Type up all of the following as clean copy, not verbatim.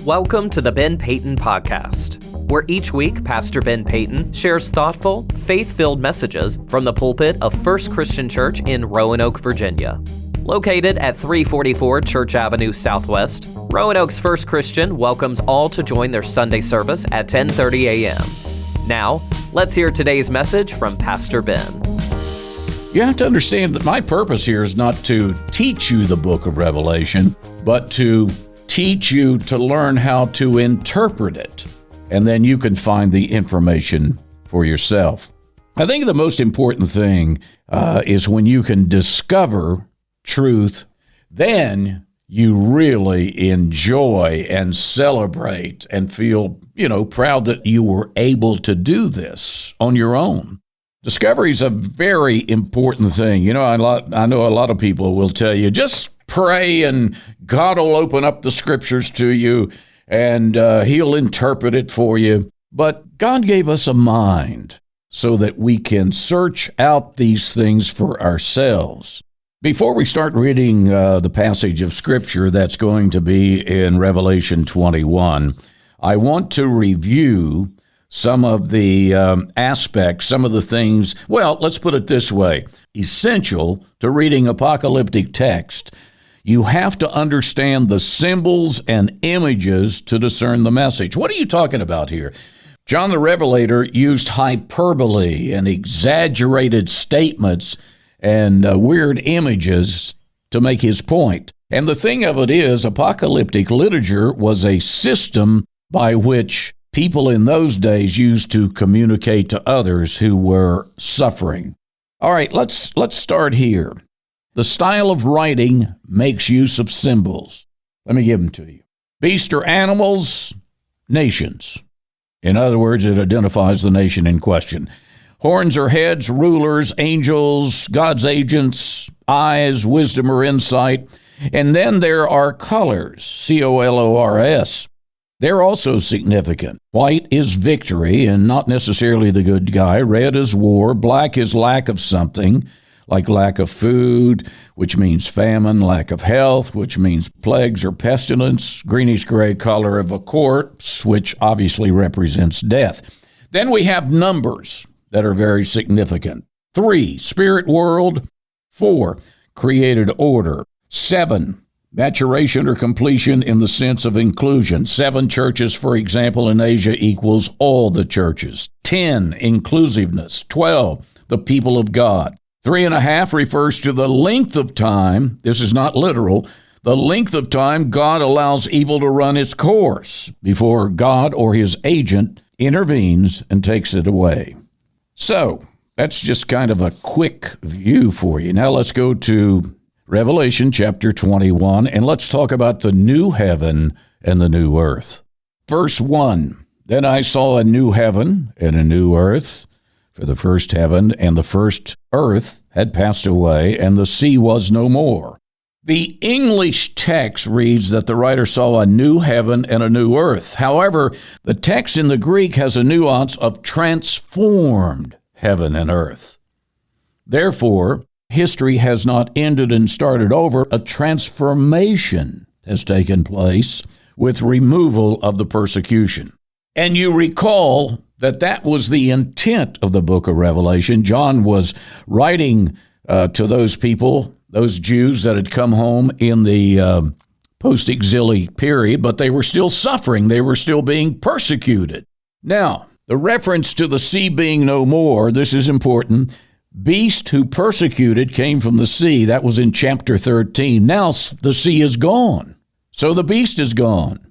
Welcome to the Ben Peyton Podcast, where each week Pastor Ben Peyton shares thoughtful, faith-filled messages from the pulpit of First Christian Church in Roanoke, Virginia. Located at 344 Church Avenue Southwest, Roanoke's First Christian welcomes all to join their Sunday service at 10:30 a.m. Now, let's hear today's message from Pastor Ben. You have to understand that my purpose here is not to teach you the book of Revelation, but to teach you to learn how to interpret it, and then you can find the information for yourself. I think the most important thing is when you can discover truth, then you really enjoy and celebrate and feel, proud that you were able to do this on your own. Discovery is a very important thing. I know a lot of people will tell you, just pray and God will open up the scriptures to you and he'll interpret it for you. But God gave us a mind so that we can search out these things for ourselves. Before we start reading the passage of scripture that's going to be in Revelation 21, I want to review some of the aspects, some of the things, let's put it this way, essential to reading apocalyptic text. You have to understand the symbols and images to discern the message. What are you talking about here? John the Revelator used hyperbole and exaggerated statements and weird images to make his point. And the thing of it is, apocalyptic literature was a system by which people in those days used to communicate to others who were suffering. All right, let's start here. The style of writing makes use of symbols. Let me give them to you. Beasts or animals, nations. In other words, it identifies the nation in question. Horns or heads, rulers, angels, God's agents, eyes, wisdom or insight. And then there are colors, C-O-L-O-R-S. They're also significant. White is victory and not necessarily the good guy. Red is war. Black is lack of something, like lack of food, which means famine, lack of health, which means plagues or pestilence. Greenish-gray color of a corpse, which obviously represents death. Then we have numbers that are very significant. 3, spirit world. 4, created order. 7, maturation or completion in the sense of inclusion. 7 churches, for example, in Asia equals all the churches. 10, inclusiveness. 12, the people of God. 3.5 refers to the length of time. This is not literal. The length of time God allows evil to run its course before God or his agent intervenes and takes it away. So that's just kind of a quick view for you. Now let's go to Revelation chapter 21, and let's talk about the new heaven and the new earth. Verse 1, Then I saw a new heaven and a new earth, for the first heaven and the first earth had passed away, and the sea was no more. The English text reads that the writer saw a new heaven and a new earth. However, the text in the Greek has a nuance of transformed heaven and earth. Therefore, history has not ended and started over. A transformation has taken place with removal of the persecution. And you recall that was the intent of the book of Revelation. John was writing to those people, those Jews that had come home in the post-exilic period, but they were still suffering. They were still being persecuted. Now, the reference to the sea being no more, this is important. Beast who persecuted came from the sea. That was in chapter 13. Now the sea is gone. So the beast is gone.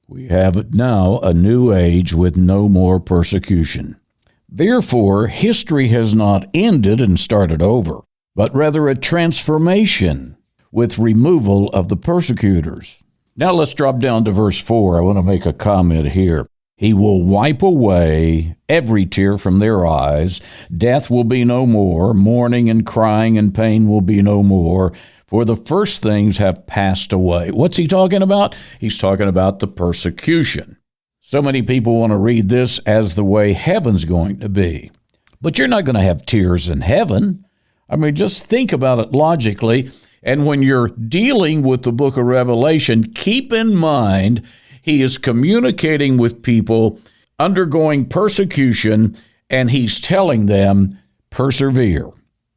We have now a new age with no more persecution. Therefore, history has not ended and started over, but rather a transformation with removal of the persecutors. Now let's drop down to verse 4. I want to make a comment here. He will wipe away every tear from their eyes. Death will be no more. Mourning and crying and pain will be no more, for the first things have passed away. What's he talking about? He's talking about the persecution. So many people want to read this as the way heaven's going to be. But you're not going to have tears in heaven. I mean, just think about it logically. And when you're dealing with the book of Revelation, keep in mind He is communicating with people undergoing persecution, and he's telling them, persevere.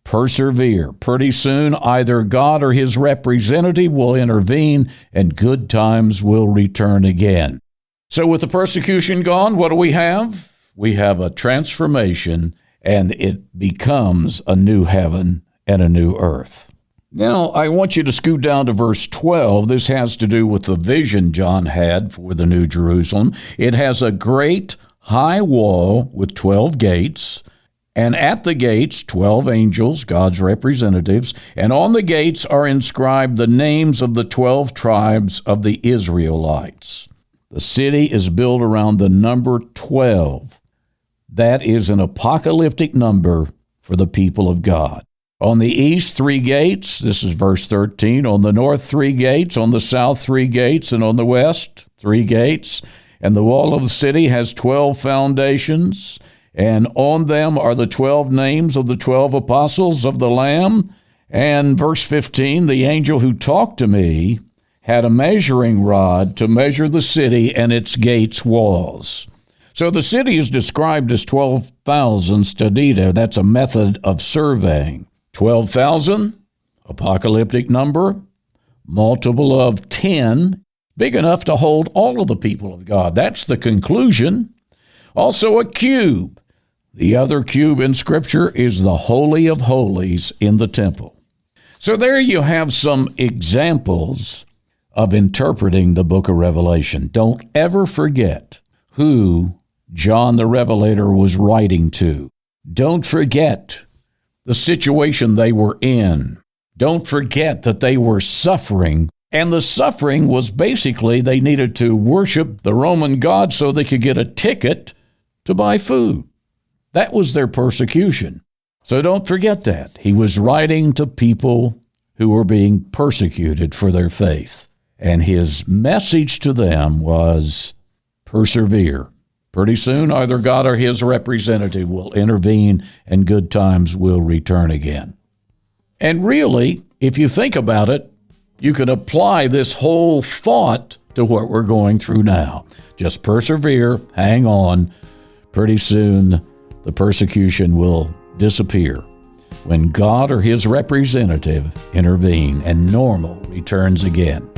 Persevere. Pretty soon, either God or his representative will intervene, and good times will return again. So with the persecution gone, what do we have? We have a transformation, and it becomes a new heaven and a new earth. Now, I want you to scoot down to verse 12. This has to do with the vision John had for the New Jerusalem. It has a great high wall with 12 gates, and at the gates, 12 angels, God's representatives, and on the gates are inscribed the names of the 12 tribes of the Israelites. The city is built around the number 12. That is an apocalyptic number for the people of God. On the east, 3 gates. This is verse 13. On the north, 3 gates. On the south, 3 gates. And on the west, 3 gates. And the wall of the city has 12 foundations. And on them are the 12 names of the 12 apostles of the Lamb. And verse 15, the angel who talked to me had a measuring rod to measure the city and its gates' walls. So the city is described as 12,000 stadida. That's a method of surveying. 12,000, apocalyptic number, multiple of 10, big enough to hold all of the people of God. That's the conclusion. Also a cube. The other cube in Scripture is the Holy of Holies in the temple. So there you have some examples of interpreting the book of Revelation. Don't ever forget who John the Revelator was writing to. Don't forget the situation they were in. Don't forget that they were suffering. And the suffering was basically they needed to worship the Roman god so they could get a ticket to buy food. That was their persecution. So don't forget that. He was writing to people who were being persecuted for their faith. And his message to them was, persevere. Pretty soon, either God or his representative will intervene and good times will return again. And really, if you think about it, you can apply this whole thought to what we're going through now. Just persevere, hang on. Pretty soon, the persecution will disappear when God or his representative intervene and normal returns again.